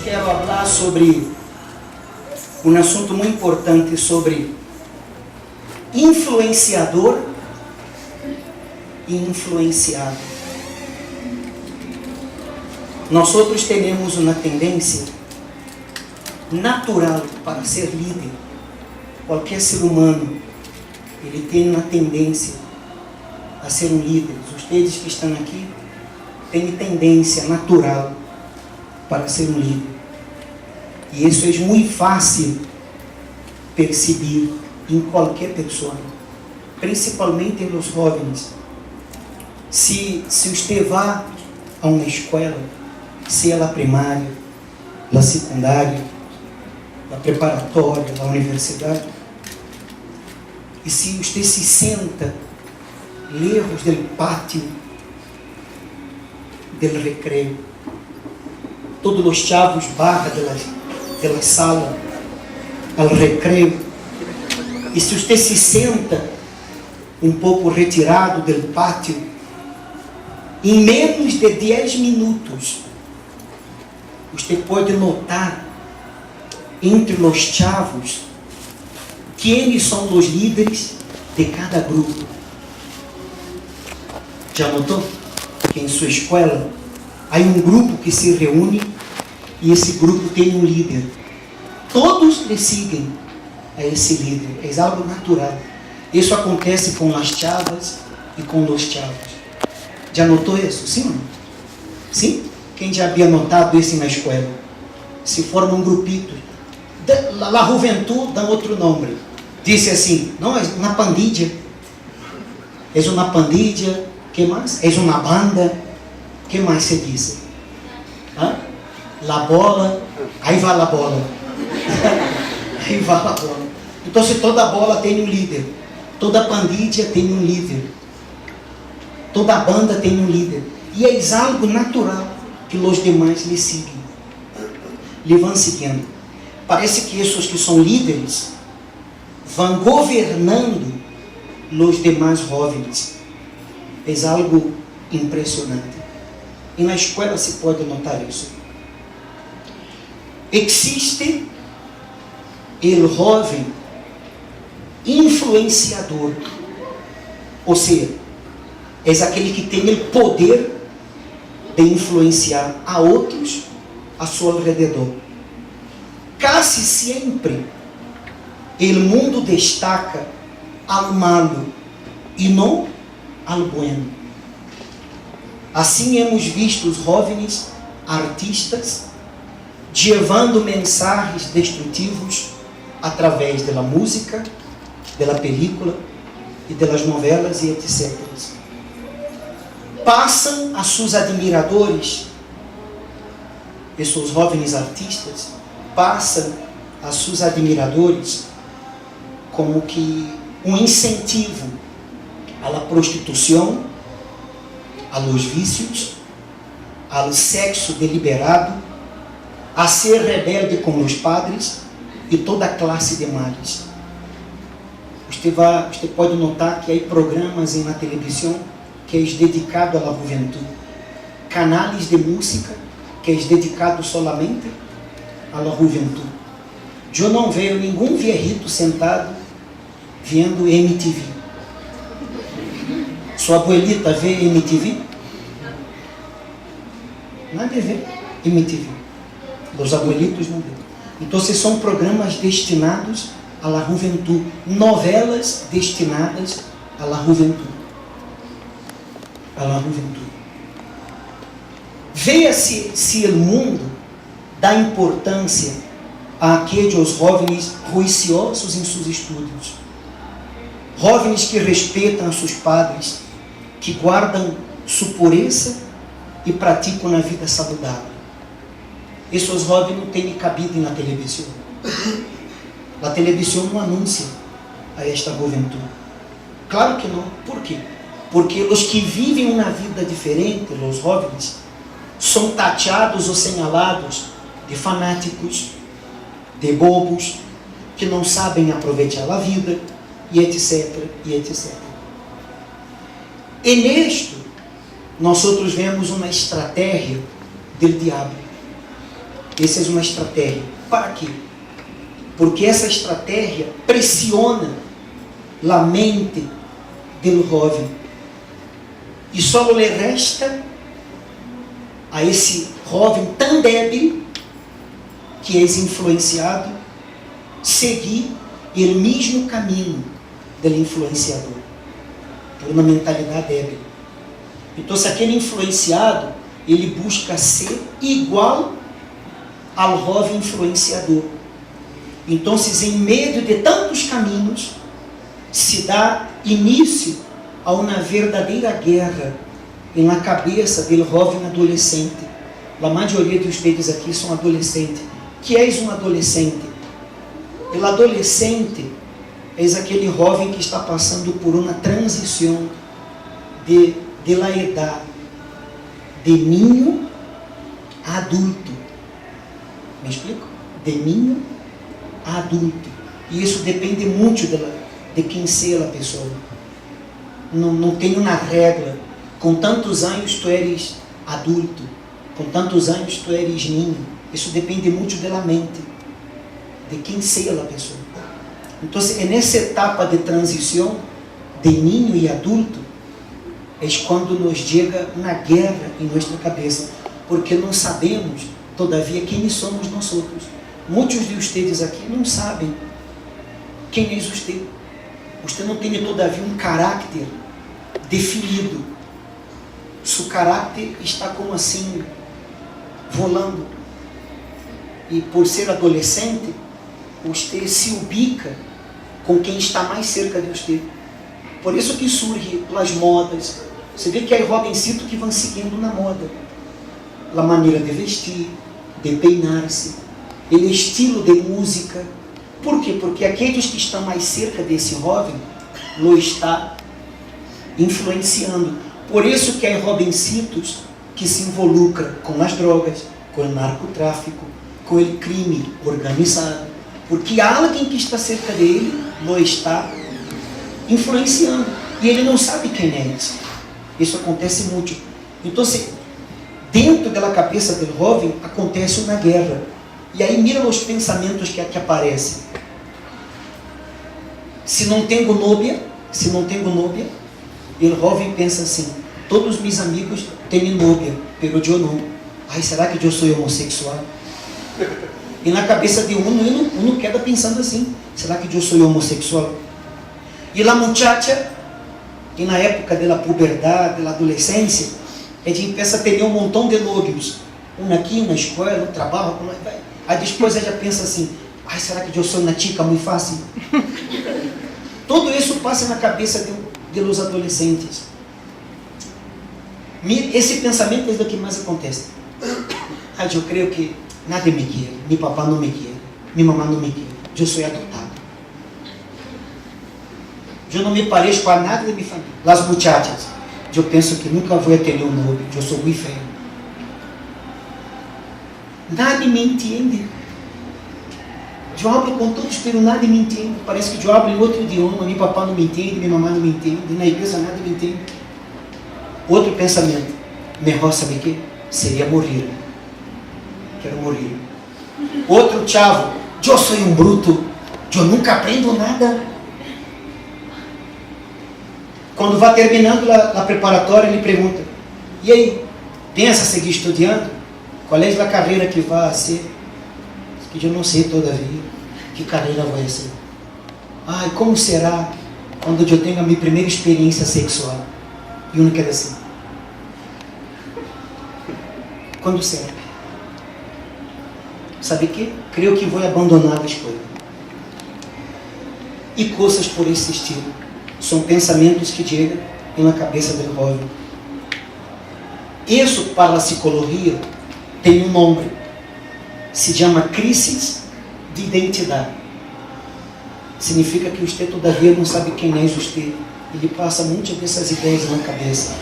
quero falar sobre um assunto muito importante, sobre influenciador e influenciado. Nós outros temos uma tendência natural para ser líder. Qualquer ser humano, ele tem uma tendência a ser um líder. Vocês que estão aqui têm tendência natural para ser um líder. E isso é muito fácil perceber em qualquer pessoa, principalmente nos jovens. Se você vai a uma escola, se é a primária, a secundária, a preparatória, a universidade, e se você se senta lejos do pátio do recreio, todos os chavos barra da sala ao recreio, e se você se senta um pouco retirado do pátio, em menos de 10 minutos, você pode notar entre os chavos quem são os líderes de cada grupo. Já notou que em sua escola há um grupo que se reúne e esse grupo tem um líder? Todos lhe seguem a esse líder. É algo natural. Isso acontece com as chavas e com os chavos. Já notou isso? Sim ou não? Sim? Quem já havia notado isso na escola? Se forma um grupito. A juventude dá outro nome. Disse assim, não, é uma pandilha. É uma pandilha. Que mais? É uma banda. Que mais se diz? La bola. Aí vai a bola. Aí vai a bola. Então, se toda bola tem um líder, toda pandilha tem um líder, toda banda tem um líder, e é algo natural que os demais lhe sigam, lhe vão seguindo. Parece que esses que são líderes vão governando os demais jovens. É algo impressionante. E na escola se pode notar isso. Existe o jovem influenciador, ou seja, é aquele que tem o poder de influenciar a outros a seu alrededor. Quase sempre o mundo destaca ao malo e não ao bueno. Assim hemos visto os jovens artistas levando mensagens destrutivos através da música, da película e das novelas e etc. Passam a seus admiradores, esses jovens artistas, passam a seus admiradores como que um incentivo à prostituição, aos vícios, ao sexo deliberado, a ser rebelde com os padres e toda a classe de males. Você pode notar que há programas na televisão que é dedicado à juventude, canais de música que é dedicado solamente à juventude. Eu não vejo nenhum viejito sentado vendo MTV. Sua abuelita vê MTV? Nada vê MTV. Os abuelitos não vêem. Então, são programas destinados à juventude, novelas destinadas à juventude. À juventude. Veja se o mundo dá importância àqueles jovens juiciosos em seus estudos, jovens que respeitam seus padres, que guardam sua pureza e praticam a vida saudável. Esses jovens não têm cabida na televisão. A televisão não anuncia a esta juventude. Claro que não. Por quê? Porque os que vivem uma vida diferente, os jovens, são tateados ou señalados de fanáticos, de bobos, que não sabem aproveitar a vida, e etc, e etc. E nisto, nós outros vemos uma estratégia do diabo. Essa é uma estratégia. Para quê? Porque essa estratégia pressiona a mente do jovem. E só lhe resta a esse jovem tão débil que é influenciado seguir o mesmo caminho do influenciador, por uma mentalidade débil. Então, se aquele influenciado, ele busca ser igual ao jovem influenciador. Então, em meio de tantos caminhos, se dá início a uma verdadeira guerra na cabeça do jovem adolescente. A maioria de vocês aqui são adolescentes. Que és um adolescente? O adolescente é aquele jovem que está passando por uma transição de la idade de ninho a adulto. Me explico? De ninho a adulto. E isso depende muito de quem seja a pessoa. Não tem uma regra. Com tantos anos tu eres adulto. Com tantos anos tu eres ninho. Isso depende muito da mente. De quem seja a pessoa. Então, é nessa etapa de transição de ninho e adulto, é quando nos chega uma guerra em nossa cabeça, porque não sabemos, todavia, quem somos nós outros. Muitos de vocês aqui não sabem quem é você. Você não tem, todavia, um caráter definido. Seu caráter está como assim, volando. E por ser adolescente, você se ubica com quem está mais cerca de você. Por isso que surgem as modas. Você vê que há jovencitos que vão seguindo na moda. A maneira de vestir, de peinar-se, o estilo de música. Por quê? Porque aqueles que estão mais cerca desse jovem, lo está influenciando. Por isso que há jovencitos que se involucram com as drogas, com o narcotráfico, com o crime organizado. Porque alguém que está cerca dele lo está influenciando. E ele não sabe quem é isso. Isso acontece muito. Então, dentro da cabeça do jovem, acontece uma guerra. E aí, mira os pensamentos que aparecem. Se não tenho nóbia, o jovem pensa assim: todos meus amigos têm nóbia, pero eu não. Ai, será que eu sou homossexual? E na cabeça de um queda pensando assim: será que eu sou homossexual? E a muchacha, que na época da puberdade, da adolescência, ela começa a ter um montão de novios. Um aqui, na escola, no trabalho, aí depois ela pensa assim: ai, será que eu sou uma chica muito fácil? Tudo isso passa na cabeça de los adolescentes. Esse pensamento é o que mais acontece. Ai, eu creio que nada me quer, meu papá não me quer, minha mamãe não me quer, eu sou adotado. Eu não me pareço com nada de minha família. As muchachas, eu penso que nunca vou ter um noivo, eu sou muito feio. Nada me entende. Eu hablo com todos, mas nada me entende. Parece que eu hablo em outro idioma, meu papá não me entende, minha mamãe não me entende, na igreja nada me entende. Outro pensamento, melhor saber o que? Seria morrer. Quero morrer. Outro chavo, eu sou um bruto, eu nunca aprendo nada. Quando vai terminando a preparatória, ele pergunta: e aí, pensa seguir estudando? Qual é a carreira que vai ser? Que eu não sei todavia que carreira vai ser. Ai, como será quando eu tenho a minha primeira experiência sexual? E um quer assim: quando será? Sabe o que? Creio que vou abandonar a escola. E coisas por esse estilo. São pensamentos que chegam na cabeça do jovem. Isso, para a psicologia, tem um nome. Se chama crise de identidade. Significa que você todavia não sabe quem é você. Ele passa muitas dessas ideias na cabeça.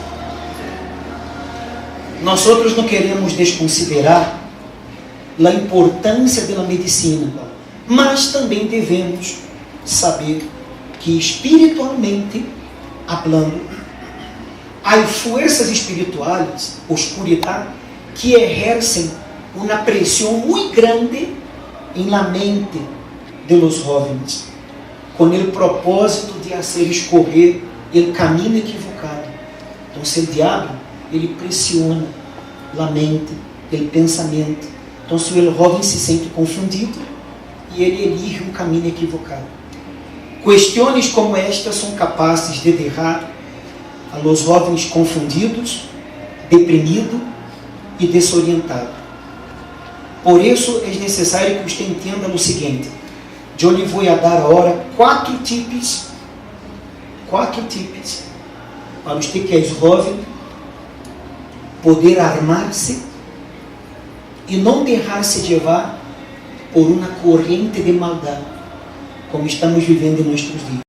Nós outros não queremos desconsiderar a importância da medicina, mas também devemos saber que espiritualmente hablando, há forças espirituais, oscuridade, que exercem uma pressão muito grande em la mente de los jóvenes, com o propósito de fazer escorrer o caminho equivocado. Então, o diabo, ele pressiona a mente, o pensamento. Então, se o jovem se sente confundido e ele elige um caminho equivocado. Questões como esta são capazes de deixar a los jovens confundidos, deprimidos e desorientados. Por isso, é necessário que você entenda o seguinte: eu lhe vou dar agora 4 tips para você que é jovem poder armar-se e não deixar-se levar por uma corrente de maldade, como estamos vivendo em nossos dias.